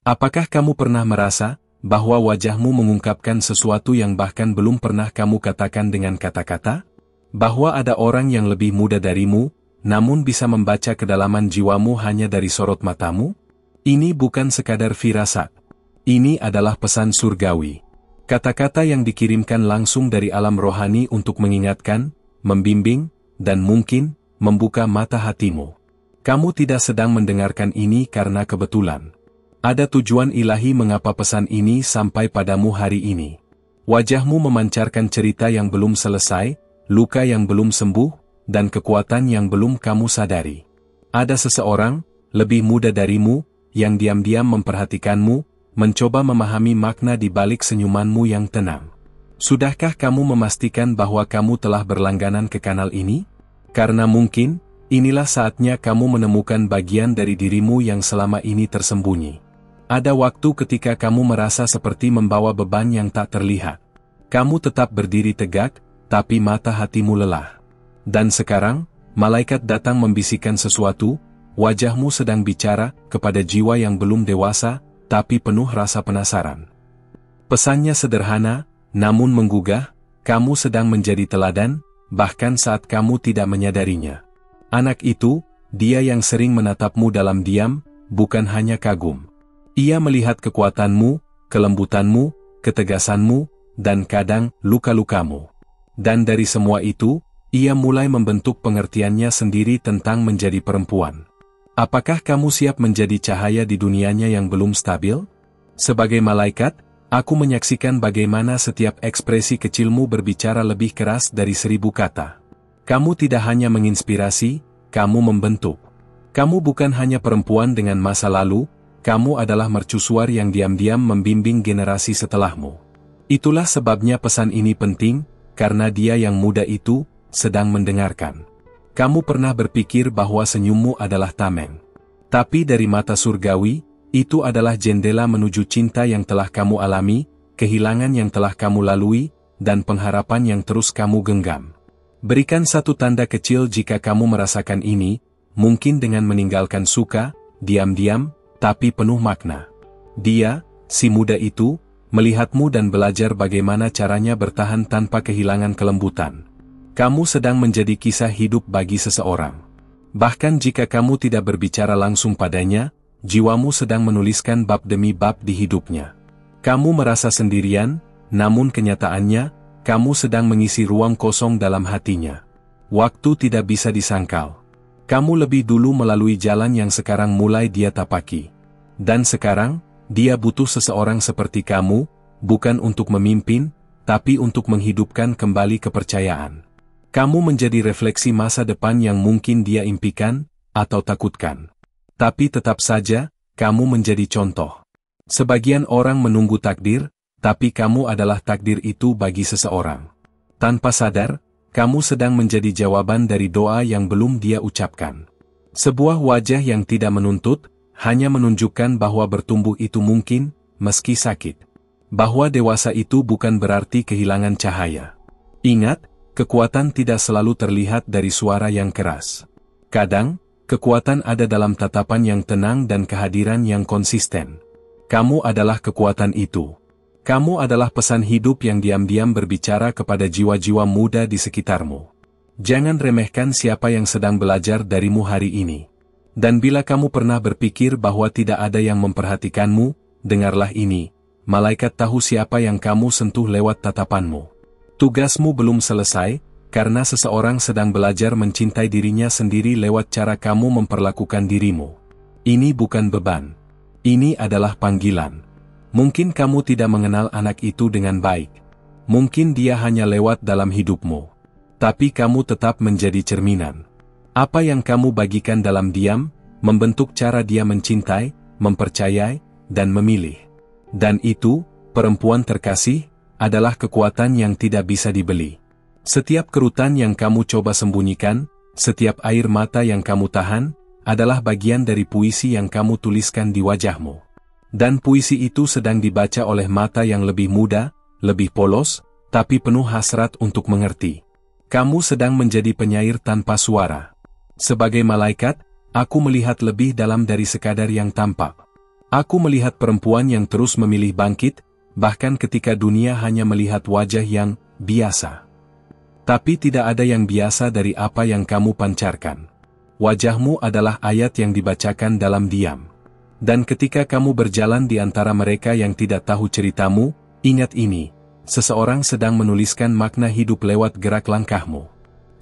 Apakah kamu pernah merasa bahwa wajahmu mengungkapkan sesuatu yang bahkan belum pernah kamu katakan dengan kata-kata? Bahwa ada orang yang lebih muda darimu, namun bisa membaca kedalaman jiwamu hanya dari sorot matamu? Ini bukan sekadar firasat. Ini adalah pesan surgawi. Kata-kata yang dikirimkan langsung dari alam rohani untuk mengingatkan, membimbing, dan mungkin membuka mata hatimu. Kamu tidak sedang mendengarkan ini karena kebetulan. Ada tujuan ilahi mengapa pesan ini sampai padamu hari ini. Wajahmu memancarkan cerita yang belum selesai, luka yang belum sembuh, dan kekuatan yang belum kamu sadari. Ada seseorang, lebih muda darimu, yang diam-diam memperhatikanmu, mencoba memahami makna di balik senyumanmu yang tenang. Sudahkah kamu memastikan bahwa kamu telah berlangganan ke kanal ini? Karena mungkin, inilah saatnya kamu menemukan bagian dari dirimu yang selama ini tersembunyi. Ada waktu ketika kamu merasa seperti membawa beban yang tak terlihat. Kamu tetap berdiri tegak, tapi mata hatimu lelah. Dan sekarang, malaikat datang membisikkan sesuatu, wajahmu sedang bicara kepada jiwa yang belum dewasa, tapi penuh rasa penasaran. Pesannya sederhana, namun menggugah, kamu sedang menjadi teladan, bahkan saat kamu tidak menyadarinya. Anak itu, dia yang sering menatapmu dalam diam, bukan hanya kagum. Ia melihat kekuatanmu, kelembutanmu, ketegasanmu, dan kadang luka-lukamu. Dan dari semua itu, ia mulai membentuk pengertiannya sendiri tentang menjadi perempuan. Apakah kamu siap menjadi cahaya di dunianya yang belum stabil? Sebagai malaikat, aku menyaksikan bagaimana setiap ekspresi kecilmu berbicara lebih keras dari 1000 kata. Kamu tidak hanya menginspirasi, kamu membentuk. Kamu bukan hanya perempuan dengan masa lalu, kamu adalah mercusuar yang diam-diam membimbing generasi setelahmu. Itulah sebabnya pesan ini penting, karena dia yang muda itu sedang mendengarkan. Kamu pernah berpikir bahwa senyummu adalah tameng. Tapi dari mata surgawi, itu adalah jendela menuju cinta yang telah kamu alami, kehilangan yang telah kamu lalui, dan pengharapan yang terus kamu genggam. Berikan satu tanda kecil jika kamu merasakan ini, mungkin dengan meninggalkan suka, diam-diam, tapi penuh makna. Dia, si muda itu, melihatmu dan belajar bagaimana caranya bertahan tanpa kehilangan kelembutan. Kamu sedang menjadi kisah hidup bagi seseorang. Bahkan jika kamu tidak berbicara langsung padanya, jiwamu sedang menuliskan bab demi bab di hidupnya. Kamu merasa sendirian, namun kenyataannya, kamu sedang mengisi ruang kosong dalam hatinya. Waktu tidak bisa disangkal. Kamu lebih dulu melalui jalan yang sekarang mulai dia tapaki. Dan sekarang, dia butuh seseorang seperti kamu, bukan untuk memimpin, tapi untuk menghidupkan kembali kepercayaan. Kamu menjadi refleksi masa depan yang mungkin dia impikan, atau takutkan. Tapi tetap saja, kamu menjadi contoh. Sebagian orang menunggu takdir, tapi kamu adalah takdir itu bagi seseorang. Tanpa sadar, kamu sedang menjadi jawaban dari doa yang belum dia ucapkan. Sebuah wajah yang tidak menuntut, hanya menunjukkan bahwa bertumbuh itu mungkin, meski sakit. Bahwa dewasa itu bukan berarti kehilangan cahaya. Ingat, kekuatan tidak selalu terlihat dari suara yang keras. Kadang, kekuatan ada dalam tatapan yang tenang dan kehadiran yang konsisten. Kamu adalah kekuatan itu. Kamu adalah pesan hidup yang diam-diam berbicara kepada jiwa-jiwa muda di sekitarmu. Jangan remehkan siapa yang sedang belajar darimu hari ini. Dan bila kamu pernah berpikir bahwa tidak ada yang memperhatikanmu, dengarlah ini. Malaikat tahu siapa yang kamu sentuh lewat tatapanmu. Tugasmu belum selesai, karena seseorang sedang belajar mencintai dirinya sendiri lewat cara kamu memperlakukan dirimu. Ini bukan beban. Ini adalah panggilan. Mungkin kamu tidak mengenal anak itu dengan baik. Mungkin dia hanya lewat dalam hidupmu. Tapi kamu tetap menjadi cerminan. Apa yang kamu bagikan dalam diam, membentuk cara dia mencintai, mempercayai, dan memilih. Dan itu, perempuan terkasih, adalah kekuatan yang tidak bisa dibeli. Setiap kerutan yang kamu coba sembunyikan, setiap air mata yang kamu tahan, adalah bagian dari puisi yang kamu tuliskan di wajahmu. Dan puisi itu sedang dibaca oleh mata yang lebih muda, lebih polos, tapi penuh hasrat untuk mengerti. Kamu sedang menjadi penyair tanpa suara. Sebagai malaikat, aku melihat lebih dalam dari sekadar yang tampak. Aku melihat perempuan yang terus memilih bangkit, bahkan ketika dunia hanya melihat wajah yang biasa. Tapi tidak ada yang biasa dari apa yang kamu pancarkan. Wajahmu adalah ayat yang dibacakan dalam diam. Dan ketika kamu berjalan di antara mereka yang tidak tahu ceritamu, ingat ini, seseorang sedang menuliskan makna hidup lewat gerak langkahmu.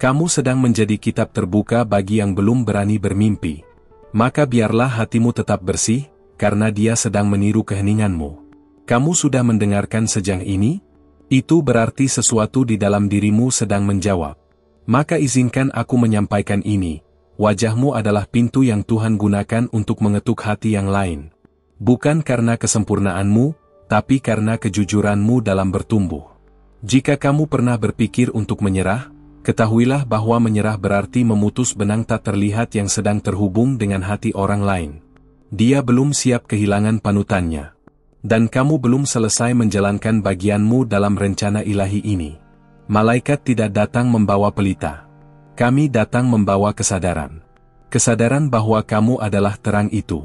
Kamu sedang menjadi kitab terbuka bagi yang belum berani bermimpi. Maka biarlah hatimu tetap bersih, karena dia sedang meniru keheninganmu. Kamu sudah mendengarkan sejak ini? Itu berarti sesuatu di dalam dirimu sedang menjawab. Maka izinkan aku menyampaikan ini. Wajahmu adalah pintu yang Tuhan gunakan untuk mengetuk hati yang lain. Bukan karena kesempurnaanmu, tapi karena kejujuranmu dalam bertumbuh. Jika kamu pernah berpikir untuk menyerah, ketahuilah bahwa menyerah berarti memutus benang tak terlihat yang sedang terhubung dengan hati orang lain. Dia belum siap kehilangan panutannya. Dan kamu belum selesai menjalankan bagianmu dalam rencana ilahi ini. Malaikat tidak datang membawa pelita. Kami datang membawa kesadaran. Kesadaran bahwa kamu adalah terang itu.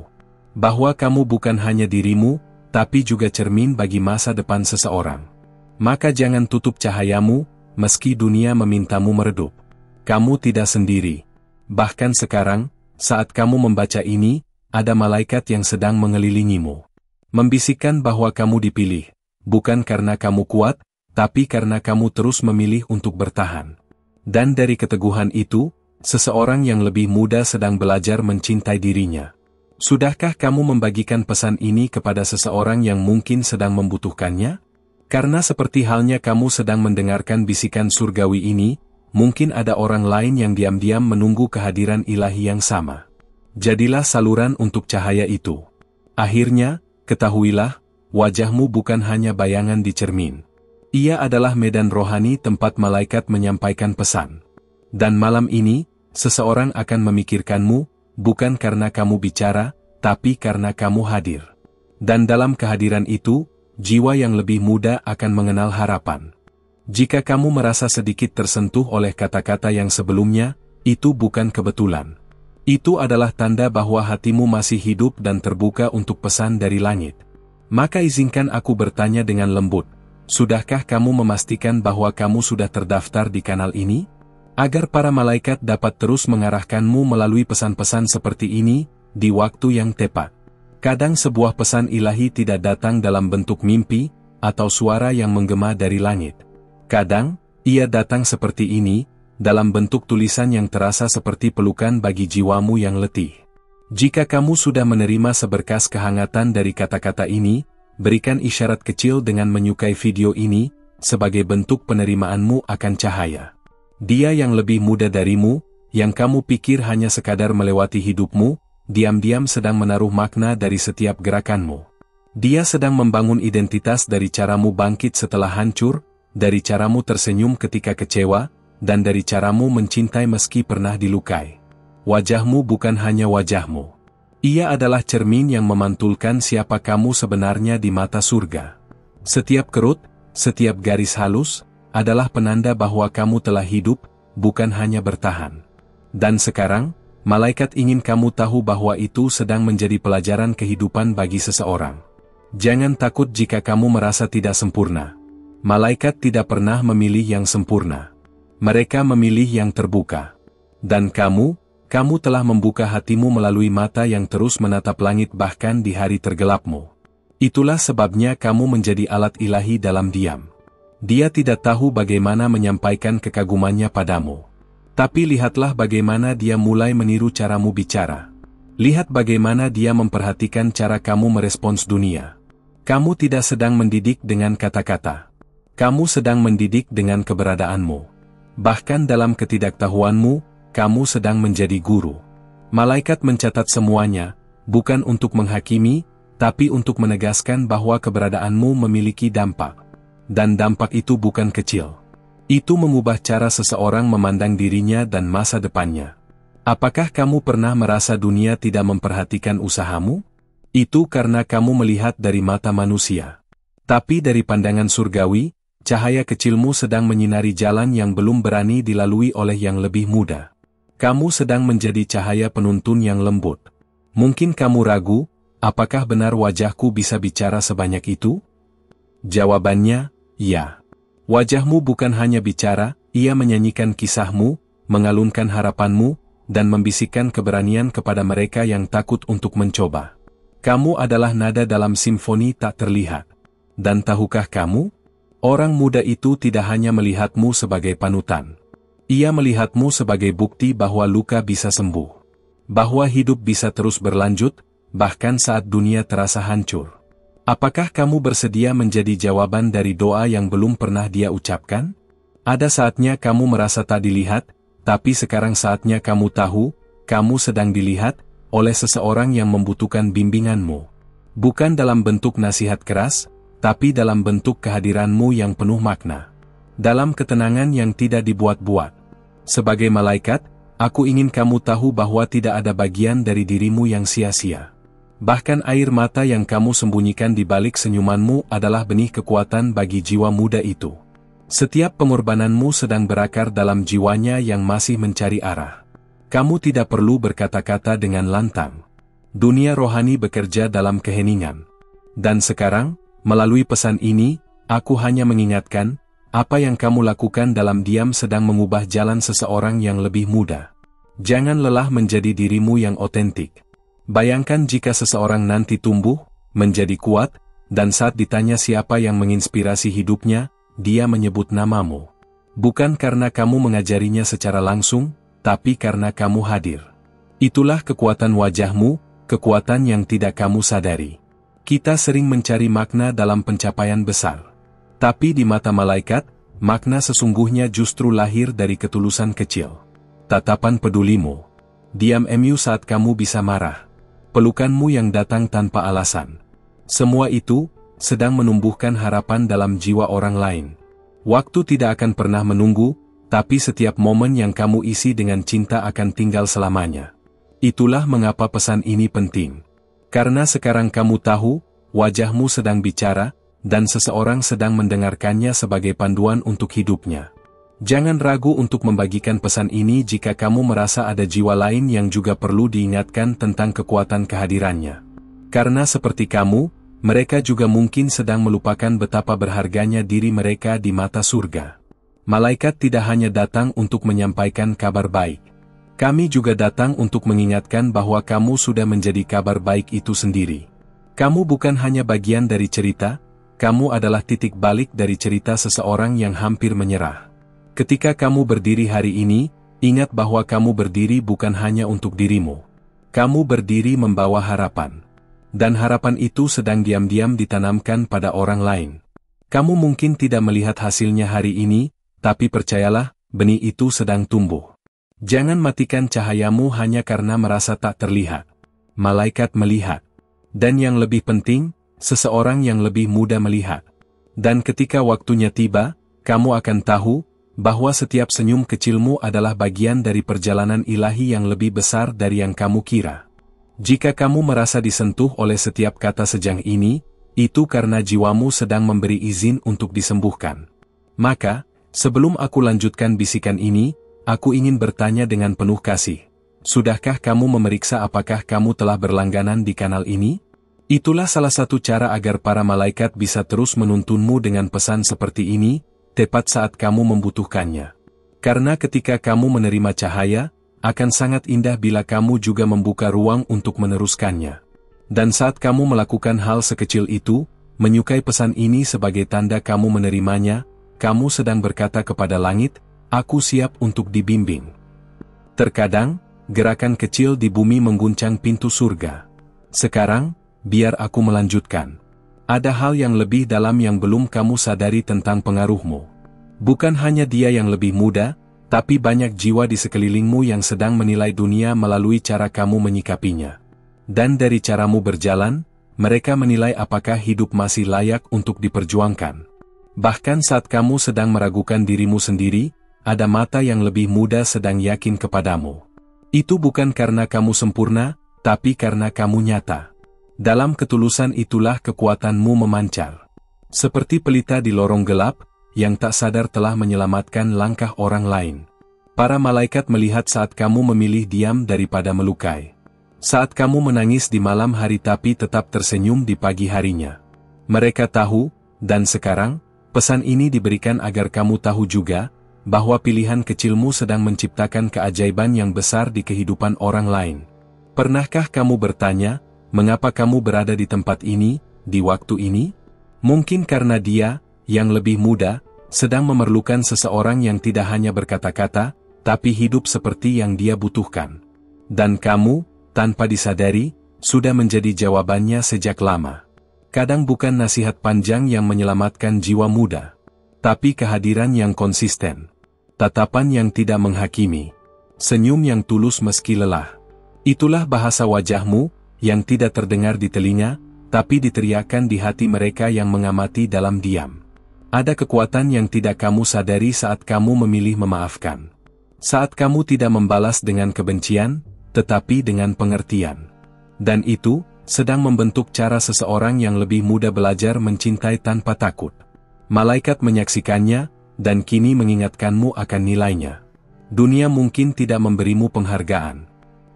Bahwa kamu bukan hanya dirimu, tapi juga cermin bagi masa depan seseorang. Maka jangan tutup cahayamu, meski dunia memintamu meredup. Kamu tidak sendiri. Bahkan sekarang, saat kamu membaca ini, ada malaikat yang sedang mengelilingimu. Membisikkan bahwa kamu dipilih, bukan karena kamu kuat, tapi karena kamu terus memilih untuk bertahan. Dan dari keteguhan itu, seseorang yang lebih muda sedang belajar mencintai dirinya. Sudahkah kamu membagikan pesan ini kepada seseorang yang mungkin sedang membutuhkannya? Karena seperti halnya kamu sedang mendengarkan bisikan surgawi ini, mungkin ada orang lain yang diam-diam menunggu kehadiran ilahi yang sama. Jadilah saluran untuk cahaya itu. Akhirnya, ketahuilah, wajahmu bukan hanya bayangan di cermin. Ia adalah medan rohani tempat malaikat menyampaikan pesan. Dan malam ini, seseorang akan memikirkanmu, bukan karena kamu bicara, tapi karena kamu hadir. Dan dalam kehadiran itu, jiwa yang lebih muda akan mengenal harapan. Jika kamu merasa sedikit tersentuh oleh kata-kata yang sebelumnya, itu bukan kebetulan. Itu adalah tanda bahwa hatimu masih hidup dan terbuka untuk pesan dari langit. Maka izinkan aku bertanya dengan lembut, sudahkah kamu memastikan bahwa kamu sudah terdaftar di kanal ini? Agar para malaikat dapat terus mengarahkanmu melalui pesan-pesan seperti ini, di waktu yang tepat. Kadang sebuah pesan ilahi tidak datang dalam bentuk mimpi, atau suara yang menggema dari langit. Kadang, ia datang seperti ini, dalam bentuk tulisan yang terasa seperti pelukan bagi jiwamu yang letih. Jika kamu sudah menerima seberkas kehangatan dari kata-kata ini, berikan isyarat kecil dengan menyukai video ini, sebagai bentuk penerimaanmu akan cahaya. Dia yang lebih muda darimu, yang kamu pikir hanya sekadar melewati hidupmu, diam-diam sedang menaruh makna dari setiap gerakanmu. Dia sedang membangun identitas dari caramu bangkit setelah hancur, dari caramu tersenyum ketika kecewa, dan dari caramu mencintai meski pernah dilukai. Wajahmu bukan hanya wajahmu. Ia adalah cermin yang memantulkan siapa kamu sebenarnya di mata surga. Setiap kerut, setiap garis halus, adalah penanda bahwa kamu telah hidup, bukan hanya bertahan. Dan sekarang, malaikat ingin kamu tahu bahwa itu sedang menjadi pelajaran kehidupan bagi seseorang. Jangan takut jika kamu merasa tidak sempurna. Malaikat tidak pernah memilih yang sempurna. Mereka memilih yang terbuka. Dan kamu telah membuka hatimu melalui mata yang terus menatap langit bahkan di hari tergelapmu. Itulah sebabnya kamu menjadi alat ilahi dalam diam. Dia tidak tahu bagaimana menyampaikan kekagumannya padamu. Tapi lihatlah bagaimana dia mulai meniru caramu bicara. Lihat bagaimana dia memperhatikan cara kamu merespons dunia. Kamu tidak sedang mendidik dengan kata-kata. Kamu sedang mendidik dengan keberadaanmu. Bahkan dalam ketidaktahuanmu, kamu sedang menjadi guru. Malaikat mencatat semuanya, bukan untuk menghakimi, tapi untuk menegaskan bahwa keberadaanmu memiliki dampak. Dan dampak itu bukan kecil. Itu mengubah cara seseorang memandang dirinya dan masa depannya. Apakah kamu pernah merasa dunia tidak memperhatikan usahamu? Itu karena kamu melihat dari mata manusia. Tapi dari pandangan surgawi, cahaya kecilmu sedang menyinari jalan yang belum berani dilalui oleh yang lebih muda. Kamu sedang menjadi cahaya penuntun yang lembut. Mungkin kamu ragu, apakah benar wajahku bisa bicara sebanyak itu? Jawabannya, ya. Wajahmu bukan hanya bicara, ia menyanyikan kisahmu, mengalunkan harapanmu, dan membisikkan keberanian kepada mereka yang takut untuk mencoba. Kamu adalah nada dalam simfoni tak terlihat. Dan tahukah kamu? Orang muda itu tidak hanya melihatmu sebagai panutan. Ia melihatmu sebagai bukti bahwa luka bisa sembuh. Bahwa hidup bisa terus berlanjut, bahkan saat dunia terasa hancur. Apakah kamu bersedia menjadi jawaban dari doa yang belum pernah dia ucapkan? Ada saatnya kamu merasa tak dilihat, tapi sekarang saatnya kamu tahu, kamu sedang dilihat oleh seseorang yang membutuhkan bimbinganmu. Bukan dalam bentuk nasihat keras, tapi dalam bentuk kehadiranmu yang penuh makna. Dalam ketenangan yang tidak dibuat-buat. Sebagai malaikat, aku ingin kamu tahu bahwa tidak ada bagian dari dirimu yang sia-sia. Bahkan air mata yang kamu sembunyikan di balik senyumanmu adalah benih kekuatan bagi jiwa muda itu. Setiap pengorbananmu sedang berakar dalam jiwanya yang masih mencari arah. Kamu tidak perlu berkata-kata dengan lantang. Dunia rohani bekerja dalam keheningan. Dan sekarang, melalui pesan ini, aku hanya mengingatkan, apa yang kamu lakukan dalam diam sedang mengubah jalan seseorang yang lebih muda. Jangan lelah menjadi dirimu yang otentik. Bayangkan jika seseorang nanti tumbuh, menjadi kuat, dan saat ditanya siapa yang menginspirasi hidupnya, dia menyebut namamu. Bukan karena kamu mengajarinya secara langsung, tapi karena kamu hadir. Itulah kekuatan wajahmu, kekuatan yang tidak kamu sadari. Kita sering mencari makna dalam pencapaian besar. Tapi di mata malaikat, makna sesungguhnya justru lahir dari ketulusan kecil. Tatapan pedulimu. Diam saat kamu bisa marah. Pelukanmu yang datang tanpa alasan. Semua itu sedang menumbuhkan harapan dalam jiwa orang lain. Waktu tidak akan pernah menunggu, tapi setiap momen yang kamu isi dengan cinta akan tinggal selamanya. Itulah mengapa pesan ini penting. Karena sekarang kamu tahu, wajahmu sedang bicara, dan seseorang sedang mendengarkannya sebagai panduan untuk hidupnya. Jangan ragu untuk membagikan pesan ini jika kamu merasa ada jiwa lain yang juga perlu diingatkan tentang kekuatan kehadirannya. Karena seperti kamu, mereka juga mungkin sedang melupakan betapa berharganya diri mereka di mata surga. Malaikat tidak hanya datang untuk menyampaikan kabar baik. Kami juga datang untuk mengingatkan bahwa kamu sudah menjadi kabar baik itu sendiri. Kamu bukan hanya bagian dari cerita, kamu adalah titik balik dari cerita seseorang yang hampir menyerah. Ketika kamu berdiri hari ini, ingat bahwa kamu berdiri bukan hanya untuk dirimu. Kamu berdiri membawa harapan. Dan harapan itu sedang diam-diam ditanamkan pada orang lain. Kamu mungkin tidak melihat hasilnya hari ini, tapi percayalah, benih itu sedang tumbuh. Jangan matikan cahayamu hanya karena merasa tak terlihat. Malaikat melihat. Dan yang lebih penting, seseorang yang lebih muda melihat. Dan ketika waktunya tiba, kamu akan tahu, bahwa setiap senyum kecilmu adalah bagian dari perjalanan ilahi yang lebih besar dari yang kamu kira. Jika kamu merasa disentuh oleh setiap kata sejang ini, itu karena jiwamu sedang memberi izin untuk disembuhkan. Maka, sebelum aku lanjutkan bisikan ini, aku ingin bertanya dengan penuh kasih. Sudahkah kamu memeriksa apakah kamu telah berlangganan di kanal ini? Itulah salah satu cara agar para malaikat bisa terus menuntunmu dengan pesan seperti ini, tepat saat kamu membutuhkannya. Karena ketika kamu menerima cahaya, akan sangat indah bila kamu juga membuka ruang untuk meneruskannya. Dan saat kamu melakukan hal sekecil itu, menyukai pesan ini sebagai tanda kamu menerimanya, kamu sedang berkata kepada langit, aku siap untuk dibimbing. Terkadang, gerakan kecil di bumi mengguncang pintu surga. Sekarang, biar aku melanjutkan. Ada hal yang lebih dalam yang belum kamu sadari tentang pengaruhmu. Bukan hanya dia yang lebih muda, tapi banyak jiwa di sekelilingmu yang sedang menilai dunia melalui cara kamu menyikapinya. Dan dari caramu berjalan, mereka menilai apakah hidup masih layak untuk diperjuangkan. Bahkan saat kamu sedang meragukan dirimu sendiri, ada mata yang lebih muda sedang yakin kepadamu. Itu bukan karena kamu sempurna, tapi karena kamu nyata. Dalam ketulusan itulah kekuatanmu memancar. Seperti pelita di lorong gelap, yang tak sadar telah menyelamatkan langkah orang lain. Para malaikat melihat saat kamu memilih diam daripada melukai. Saat kamu menangis di malam hari tapi tetap tersenyum di pagi harinya. Mereka tahu, dan sekarang, pesan ini diberikan agar kamu tahu juga, bahwa pilihan kecilmu sedang menciptakan keajaiban yang besar di kehidupan orang lain. Pernahkah kamu bertanya, mengapa kamu berada di tempat ini, di waktu ini? Mungkin karena dia, yang lebih muda, sedang memerlukan seseorang yang tidak hanya berkata-kata, tapi hidup seperti yang dia butuhkan. Dan kamu, tanpa disadari, sudah menjadi jawabannya sejak lama. Kadang bukan nasihat panjang yang menyelamatkan jiwa muda, tapi kehadiran yang konsisten. Tatapan yang tidak menghakimi. Senyum yang tulus meski lelah. Itulah bahasa wajahmu, yang tidak terdengar di telinga, tapi diteriakkan di hati mereka yang mengamati dalam diam. Ada kekuatan yang tidak kamu sadari saat kamu memilih memaafkan. Saat kamu tidak membalas dengan kebencian, tetapi dengan pengertian. Dan itu, sedang membentuk cara seseorang yang lebih muda belajar mencintai tanpa takut. Malaikat menyaksikannya, dan kini mengingatkanmu akan nilainya. Dunia mungkin tidak memberimu penghargaan.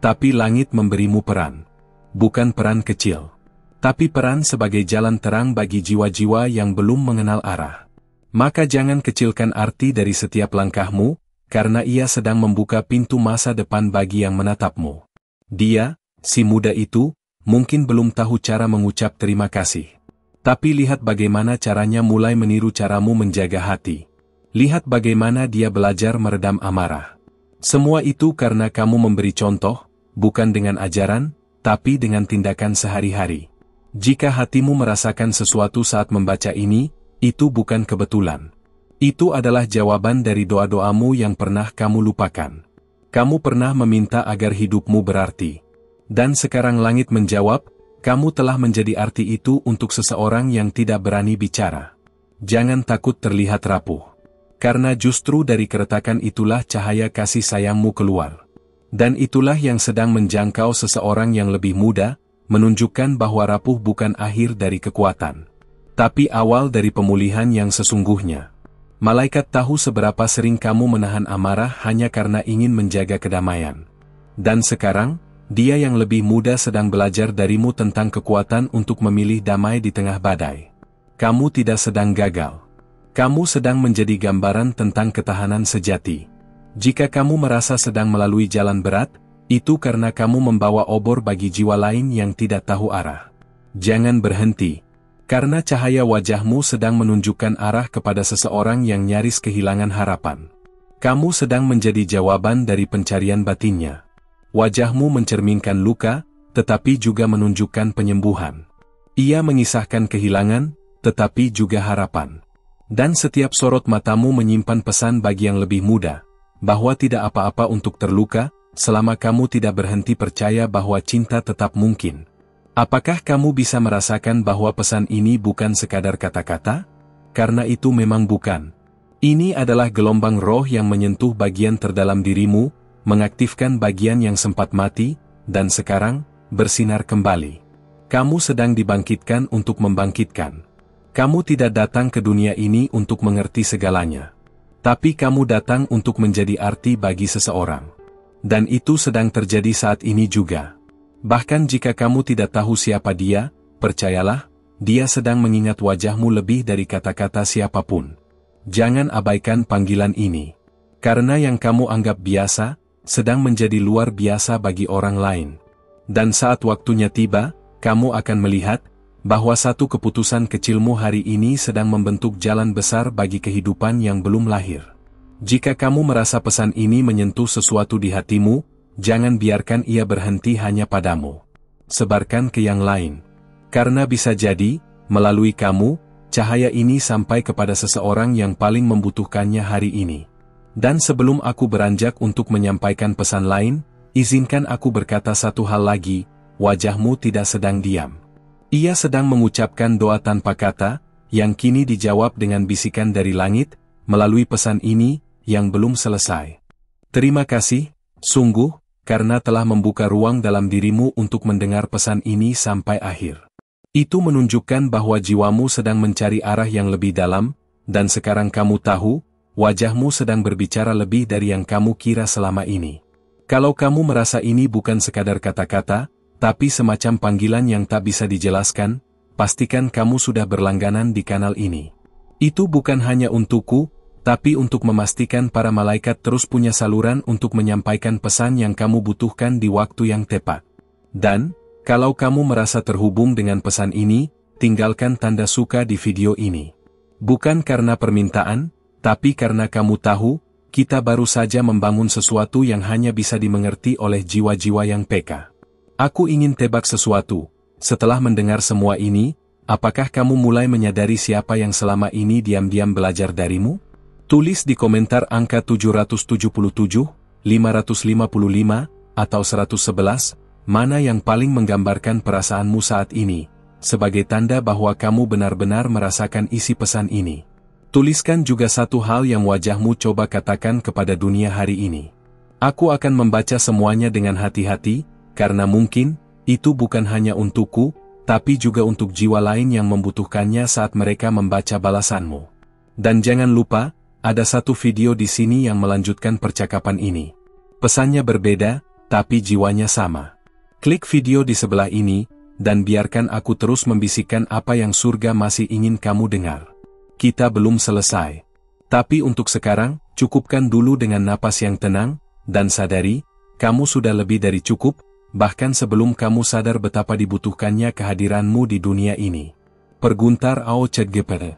Tapi langit memberimu peran. Bukan peran kecil. Tapi peran sebagai jalan terang bagi jiwa-jiwa yang belum mengenal arah. Maka jangan kecilkan arti dari setiap langkahmu, karena ia sedang membuka pintu masa depan bagi yang menatapmu. Dia, si muda itu, mungkin belum tahu cara mengucap terima kasih. Tapi lihat bagaimana caranya mulai meniru caramu menjaga hati. Lihat bagaimana dia belajar meredam amarah. Semua itu karena kamu memberi contoh, bukan dengan ajaran, tapi dengan tindakan sehari-hari. Jika hatimu merasakan sesuatu saat membaca ini, itu bukan kebetulan. Itu adalah jawaban dari doa-doamu yang pernah kamu lupakan. Kamu pernah meminta agar hidupmu berarti. Dan sekarang langit menjawab, kamu telah menjadi arti itu untuk seseorang yang tidak berani bicara. Jangan takut terlihat rapuh. Karena justru dari keretakan itulah cahaya kasih sayangmu keluar. Dan itulah yang sedang menjangkau seseorang yang lebih muda, menunjukkan bahwa rapuh bukan akhir dari kekuatan. Tapi awal dari pemulihan yang sesungguhnya. Malaikat tahu seberapa sering kamu menahan amarah hanya karena ingin menjaga kedamaian. Dan sekarang, dia yang lebih muda sedang belajar darimu tentang kekuatan untuk memilih damai di tengah badai. Kamu tidak sedang gagal. Kamu sedang menjadi gambaran tentang ketahanan sejati. Jika kamu merasa sedang melalui jalan berat, itu karena kamu membawa obor bagi jiwa lain yang tidak tahu arah. Jangan berhenti, karena cahaya wajahmu sedang menunjukkan arah kepada seseorang yang nyaris kehilangan harapan. Kamu sedang menjadi jawaban dari pencarian batinnya. Wajahmu mencerminkan luka, tetapi juga menunjukkan penyembuhan. Ia mengisahkan kehilangan, tetapi juga harapan. Dan setiap sorot matamu menyimpan pesan bagi yang lebih muda, bahwa tidak apa-apa untuk terluka, selama kamu tidak berhenti percaya bahwa cinta tetap mungkin. Apakah kamu bisa merasakan bahwa pesan ini bukan sekadar kata-kata? Karena itu memang bukan. Ini adalah gelombang roh yang menyentuh bagian terdalam dirimu, mengaktifkan bagian yang sempat mati, dan sekarang, bersinar kembali. Kamu sedang dibangkitkan untuk membangkitkan. Kamu tidak datang ke dunia ini untuk mengerti segalanya. Tapi kamu datang untuk menjadi arti bagi seseorang. Dan itu sedang terjadi saat ini juga. Bahkan jika kamu tidak tahu siapa dia, percayalah, dia sedang mengingat wajahmu lebih dari kata-kata siapapun. Jangan abaikan panggilan ini. Karena yang kamu anggap biasa, sedang menjadi luar biasa bagi orang lain. Dan saat waktunya tiba, kamu akan melihat, bahwa satu keputusan kecilmu hari ini sedang membentuk jalan besar bagi kehidupan yang belum lahir. Jika kamu merasa pesan ini menyentuh sesuatu di hatimu, jangan biarkan ia berhenti hanya padamu. Sebarkan ke yang lain. Karena bisa jadi, melalui kamu, cahaya ini sampai kepada seseorang yang paling membutuhkannya hari ini. Dan sebelum aku beranjak untuk menyampaikan pesan lain, izinkan aku berkata satu hal lagi, wajahmu tidak sedang diam. Ia sedang mengucapkan doa tanpa kata, yang kini dijawab dengan bisikan dari langit, melalui pesan ini, yang belum selesai. Terima kasih, sungguh, karena telah membuka ruang dalam dirimu untuk mendengar pesan ini sampai akhir. Itu menunjukkan bahwa jiwamu sedang mencari arah yang lebih dalam, dan sekarang kamu tahu, wajahmu sedang berbicara lebih dari yang kamu kira selama ini. Kalau kamu merasa ini bukan sekadar kata-kata, tapi semacam panggilan yang tak bisa dijelaskan, pastikan kamu sudah berlangganan di kanal ini. Itu bukan hanya untukku, tapi untuk memastikan para malaikat terus punya saluran untuk menyampaikan pesan yang kamu butuhkan di waktu yang tepat. Dan, kalau kamu merasa terhubung dengan pesan ini, tinggalkan tanda suka di video ini. Bukan karena permintaan, tapi karena kamu tahu, kita baru saja membangun sesuatu yang hanya bisa dimengerti oleh jiwa-jiwa yang peka. Aku ingin tebak sesuatu. Setelah mendengar semua ini, apakah kamu mulai menyadari siapa yang selama ini diam-diam belajar darimu? Tulis di komentar angka 777, 555, atau 111, mana yang paling menggambarkan perasaanmu saat ini, sebagai tanda bahwa kamu benar-benar merasakan isi pesan ini. Tuliskan juga satu hal yang wajahmu coba katakan kepada dunia hari ini. Aku akan membaca semuanya dengan hati-hati, karena mungkin, itu bukan hanya untukku, tapi juga untuk jiwa lain yang membutuhkannya saat mereka membaca balasanmu. Dan jangan lupa, ada satu video di sini yang melanjutkan percakapan ini. Pesannya berbeda, tapi jiwanya sama. Klik video di sebelah ini, dan biarkan aku terus membisikkan apa yang surga masih ingin kamu dengar. Kita belum selesai. Tapi untuk sekarang, cukupkan dulu dengan napas yang tenang, dan sadari, kamu sudah lebih dari cukup, bahkan sebelum kamu sadar betapa dibutuhkannya kehadiranmu di dunia ini. Perguntar ao ChatGPT.